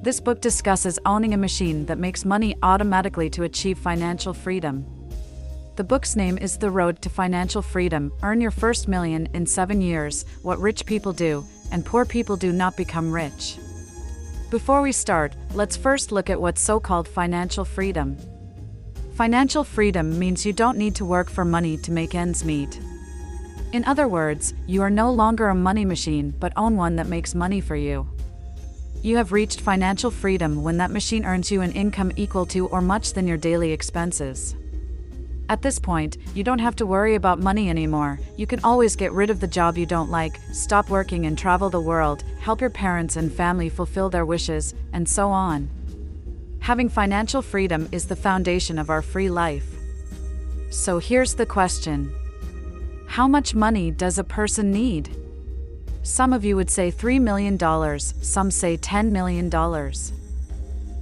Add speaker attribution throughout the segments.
Speaker 1: This book discusses owning a machine that makes money automatically to achieve financial freedom. The book's name is The Road to Financial Freedom: Earn Your First Million in 7 Years, What Rich People Do, and Poor People Do Not Become Rich. Before we start, let's first look at what's so-called financial freedom. Financial freedom means you don't need to work for money to make ends meet. In other words, you are no longer a money machine but own one that makes money for you. You have reached financial freedom when that machine earns you an income equal to or much than your daily expenses. At this point, you don't have to worry about money anymore. You can always get rid of the job you don't like, stop working and travel the world, help your parents and family fulfill their wishes, and so on. Having financial freedom is the foundation of our free life. So here's the question. How much money does a person need? Some of you would say $3 million, some say $10 million.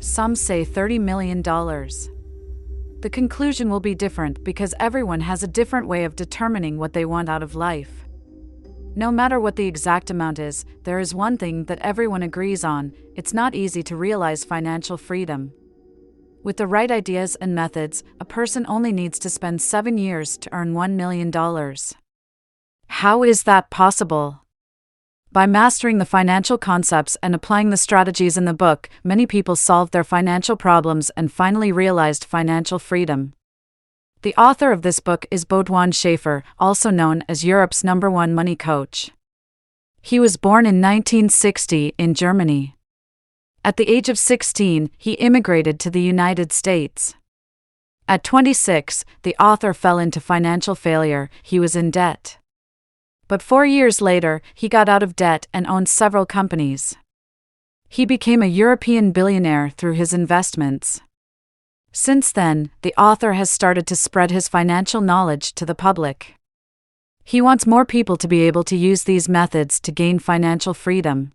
Speaker 1: Some say $30 million. The conclusion will be different because everyone has a different way of determining what they want out of life. No matter what the exact amount is, there is one thing that everyone agrees on: it's not easy to realize financial freedom. With the right ideas and methods, a person only needs to spend 7 years to earn $1 million. How is that possible? By mastering the financial concepts and applying the strategies in the book, many people solved their financial problems and finally realized financial freedom. The author of this book is Baudouin Schaefer, also known as Europe's #1 money coach. He was born in 1960 in Germany. At the age of 16, he immigrated to the United States. At 26, the author fell into financial failure. He was in debt. But 4 years later, he got out of debt and owned several companies. He became a European billionaire through his investments. Since then, the author has started to spread his financial knowledge to the public. He wants more people to be able to use these methods to gain financial freedom.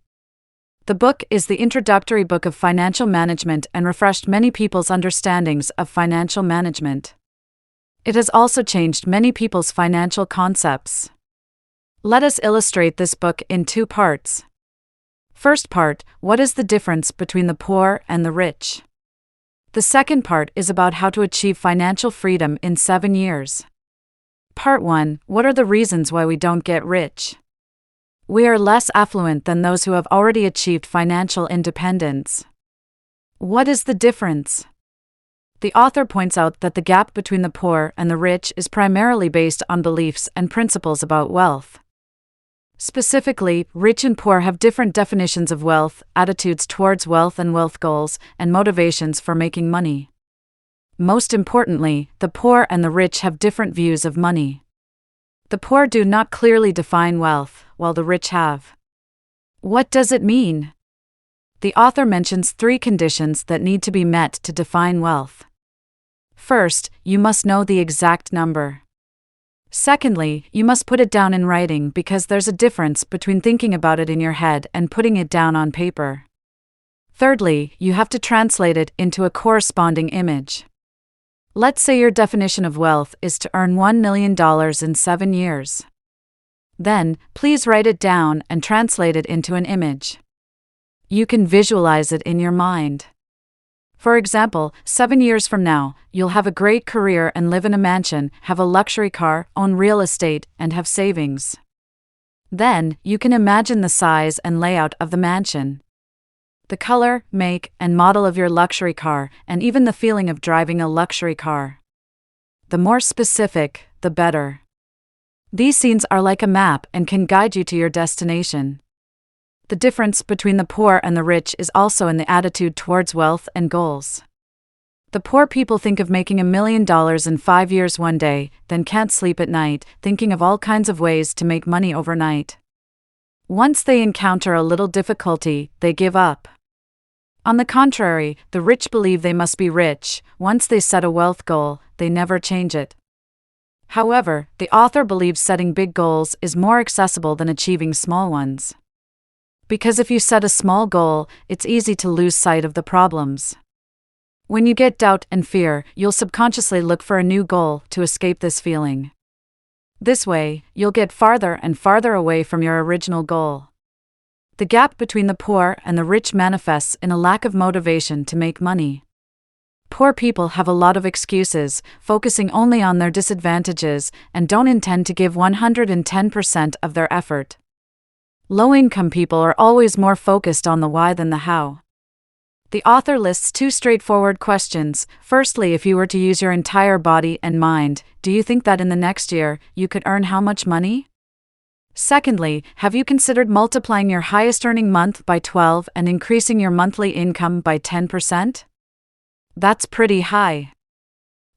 Speaker 1: The book is the introductory book of financial management and refreshed many people's understandings of financial management. It has also changed many people's financial concepts. Let us illustrate this book in 2 parts. First part, what is the difference between the poor and the rich? The second part is about how to achieve financial freedom in 7 years. Part 1, what are the reasons why we don't get rich? We are less affluent than those who have already achieved financial independence. What is the difference? The author points out that the gap between the poor and the rich is primarily based on beliefs and principles about wealth. Specifically, rich and poor have different definitions of wealth, attitudes towards wealth and wealth goals, and motivations for making money. Most importantly, the poor and the rich have different views of money. The poor do not clearly define wealth, while the rich have. What does it mean? The author mentions 3 conditions that need to be met to define wealth. First, you must know the exact number. Secondly, you must put it down in writing because there's a difference between thinking about it in your head and putting it down on paper. Thirdly, you have to translate it into a corresponding image. Let's say your definition of wealth is to earn $1 million in 7 years. Then, please write it down and translate it into an image. You can visualize it in your mind. For example, 7 years from now, you'll have a great career and live in a mansion, have a luxury car, own real estate, and have savings. Then, you can imagine the size and layout of the mansion, the color, make, and model of your luxury car, and even the feeling of driving a luxury car. The more specific, the better. These scenes are like a map and can guide you to your destination. The difference between the poor and the rich is also in the attitude towards wealth and goals. The poor people think of making $1 million in 5 years one day, then can't sleep at night, thinking of all kinds of ways to make money overnight. Once they encounter a little difficulty, they give up. On the contrary, the rich believe they must be rich. Once they set a wealth goal, they never change it. However, the author believes setting big goals is more accessible than achieving small ones. Because if you set a small goal, it's easy to lose sight of the problems. When you get doubt and fear, you'll subconsciously look for a new goal to escape this feeling. This way, you'll get farther and farther away from your original goal. The gap between the poor and the rich manifests in a lack of motivation to make money. Poor people have a lot of excuses, focusing only on their disadvantages, and don't intend to give 110% of their effort. Low-income people are always more focused on the why than the how. The author lists 2 straightforward questions. Firstly, if you were to use your entire body and mind, do you think that in the next year, you could earn how much money? Secondly, have you considered multiplying your highest earning month by 12 and increasing your monthly income by 10%? That's pretty high.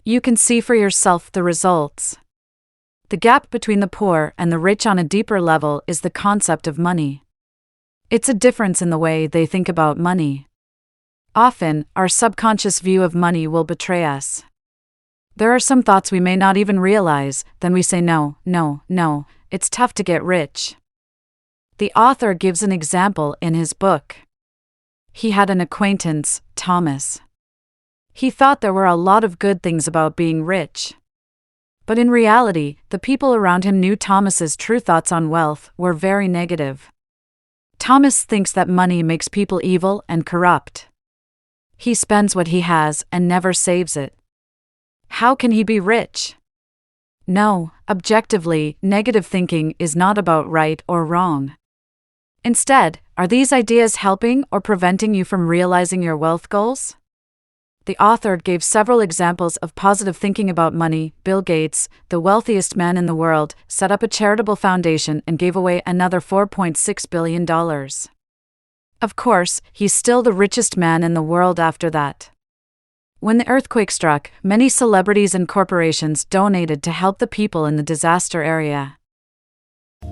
Speaker 1: You can see for yourself the results. The gap between the poor and the rich on a deeper level is the concept of money. It's a difference in the way they think about money. Often, our subconscious view of money will betray us. There are some thoughts we may not even realize, then we say no, it's tough to get rich. The author gives an example in his book. He had an acquaintance, Thomas. He thought there were a lot of good things about being rich. But in reality, the people around him knew Thomas's true thoughts on wealth were very negative. Thomas thinks that money makes people evil and corrupt. He spends what he has and never saves it. How can he be rich? No, objectively, negative thinking is not about right or wrong. Instead, are these ideas helping or preventing you from realizing your wealth goals? The author gave several examples of positive thinking about money. Bill Gates, the wealthiest man in the world, set up a charitable foundation and gave away another $4.6 billion. Of course, he's still the richest man in the world after that. When the earthquake struck, many celebrities and corporations donated to help the people in the disaster area.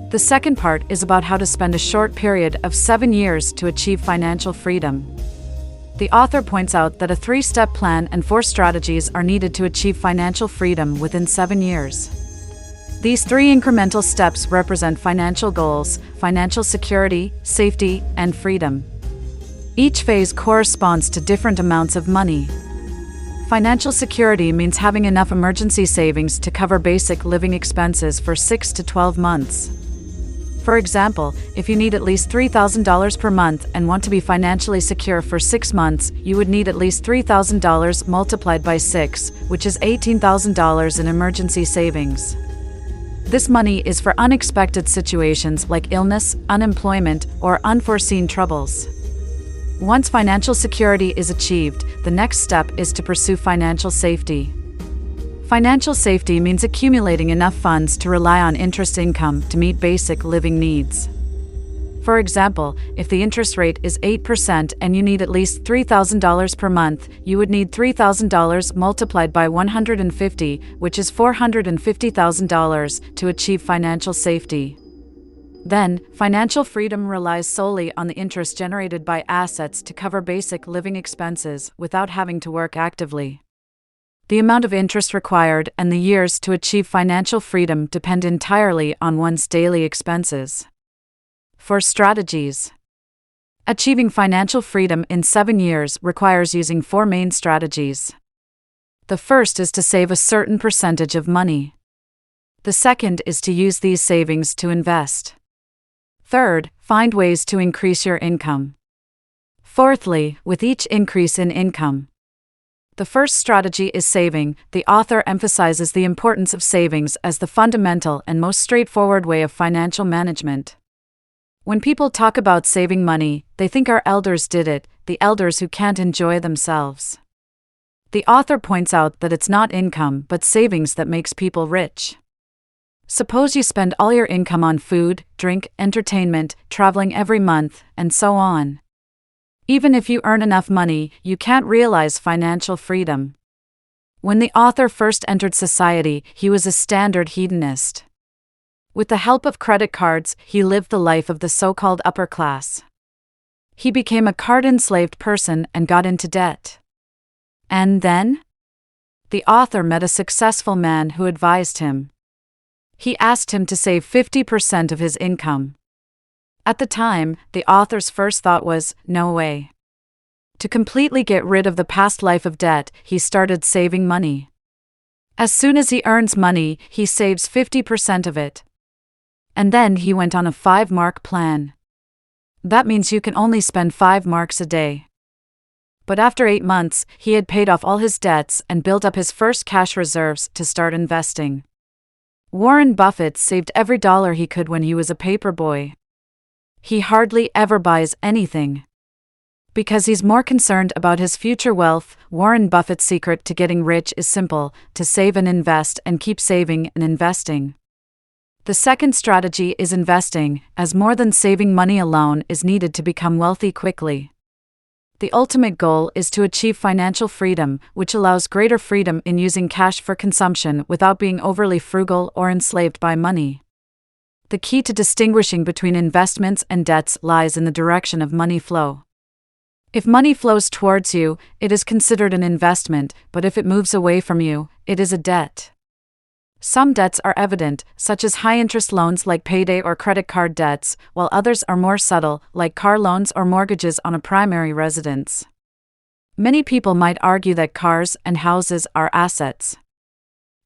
Speaker 1: The second part is about how to spend a short period of 7 years to achieve financial freedom. The author points out that a 3-step plan and 4 strategies are needed to achieve financial freedom within 7 years. These 3 incremental steps represent financial goals, financial security, safety, and freedom. Each phase corresponds to different amounts of money. Financial security means having enough emergency savings to cover basic living expenses for 6 to 12 months. For example, if you need at least $3,000 per month and want to be financially secure for 6 months, you would need at least $3,000 multiplied by 6, which is $18,000 in emergency savings. This money is for unexpected situations like illness, unemployment, or unforeseen troubles. Once financial security is achieved, the next step is to pursue financial safety. Financial safety means accumulating enough funds to rely on interest income to meet basic living needs. For example, if the interest rate is 8% and you need at least $3,000 per month, you would need $3,000 multiplied by 150, which is $450,000, to achieve financial safety. Then, financial freedom relies solely on the interest generated by assets to cover basic living expenses without having to work actively. The amount of interest required and the years to achieve financial freedom depend entirely on one's daily expenses. For strategies. Achieving financial freedom in 7 years requires using 4 main strategies. The first is to save a certain percentage of money. The second is to use these savings to invest. Third, find ways to increase your income. Fourthly, with each increase in income. The first strategy is saving. The author emphasizes the importance of savings as the fundamental and most straightforward way of financial management. When people talk about saving money, they think our elders did it, the elders who can't enjoy themselves. The author points out that it's not income but savings that makes people rich. Suppose you spend all your income on food, drink, entertainment, traveling every month, and so on. Even if you earn enough money, you can't realize financial freedom. When the author first entered society, he was a standard hedonist. With the help of credit cards, he lived the life of the so-called upper class. He became a card-enslaved person and got into debt. And then? The author met a successful man who advised him. He asked him to save 50% of his income. At the time, the author's first thought was, no way. To completely get rid of the past life of debt, he started saving money. As soon as he earns money, he saves 50% of it. And then he went on a 5-mark plan. That means you can only spend 5 marks a day. But after 8 months, he had paid off all his debts and built up his first cash reserves to start investing. Warren Buffett saved every dollar he could when he was a paperboy. He hardly ever buys anything. Because he's more concerned about his future wealth, Warren Buffett's secret to getting rich is simple: to save and invest and keep saving and investing. The second strategy is investing, as more than saving money alone is needed to become wealthy quickly. The ultimate goal is to achieve financial freedom, which allows greater freedom in using cash for consumption without being overly frugal or enslaved by money. The key to distinguishing between investments and debts lies in the direction of money flow. If money flows towards you, it is considered an investment, but if it moves away from you, it is a debt. Some debts are evident, such as high-interest loans like payday or credit card debts, while others are more subtle, like car loans or mortgages on a primary residence. Many people might argue that cars and houses are assets.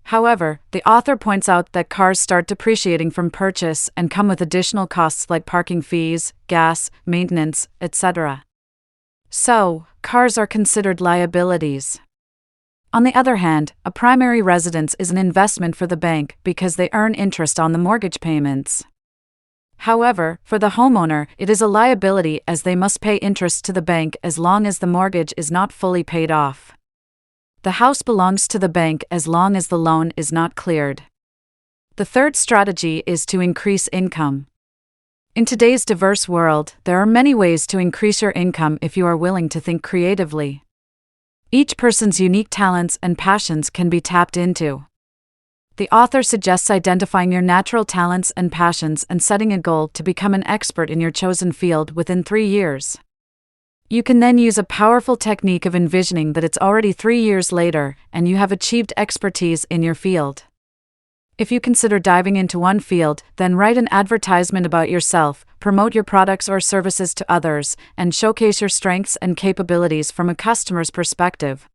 Speaker 1: However, the author points out that cars start depreciating from purchase and come with additional costs like parking fees, gas, maintenance, etc. So, cars are considered liabilities. On the other hand, a primary residence is an investment for the bank because they earn interest on the mortgage payments. However, for the homeowner, it is a liability as they must pay interest to the bank as long as the mortgage is not fully paid off. The house belongs to the bank as long as the loan is not cleared. The third strategy is to increase income. In today's diverse world, there are many ways to increase your income if you are willing to think creatively. Each person's unique talents and passions can be tapped into. The author suggests identifying your natural talents and passions and setting a goal to become an expert in your chosen field within 3 years. You can then use a powerful technique of envisioning that it's already 3 years later and you have achieved expertise in your field. If you consider diving into one field, then write an advertisement about yourself, promote your products or services to others, and showcase your strengths and capabilities from a customer's perspective.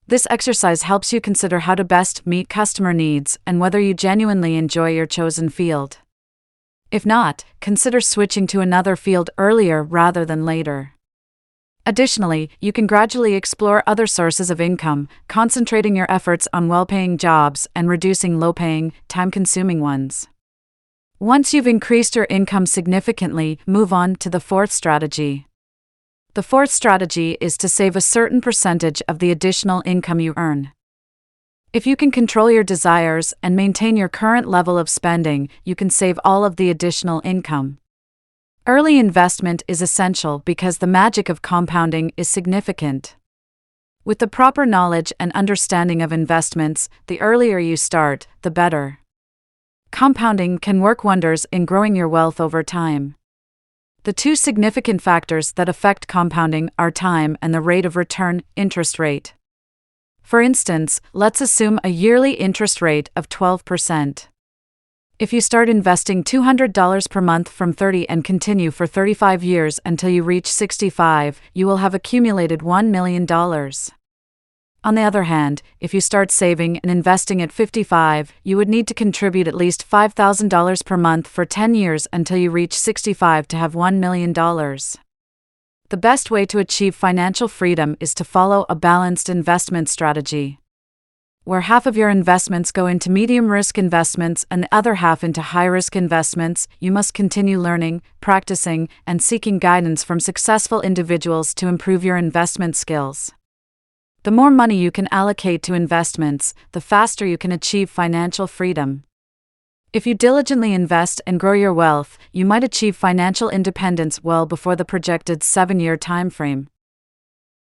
Speaker 1: This exercise helps you consider how to best meet customer needs and whether you genuinely enjoy your chosen field. If not, consider switching to another field earlier rather than later. Additionally, you can gradually explore other sources of income, concentrating your efforts on well-paying jobs and reducing low-paying, time-consuming ones. Once you've increased your income significantly, move on to the fourth strategy. The fourth strategy is to save a certain percentage of the additional income you earn. If you can control your desires and maintain your current level of spending, you can save all of the additional income. Early investment is essential because the magic of compounding is significant. With the proper knowledge and understanding of investments, the earlier you start, the better. Compounding can work wonders in growing your wealth over time. The two significant factors that affect compounding are time and the rate of return, interest rate. For instance, let's assume a yearly interest rate of 12%. If you start investing $200 per month from 30 and continue for 35 years until you reach 65, you will have accumulated $1 million. On the other hand, if you start saving and investing at 55, you would need to contribute at least $5,000 per month for 10 years until you reach 65 to have $1 million. The best way to achieve financial freedom is to follow a balanced investment strategy, where half of your investments go into medium-risk investments and the other half into high-risk investments. You must continue learning, practicing, and seeking guidance from successful individuals to improve your investment skills. The more money you can allocate to investments, the faster you can achieve financial freedom. If you diligently invest and grow your wealth, you might achieve financial independence well before the projected 7-year time frame.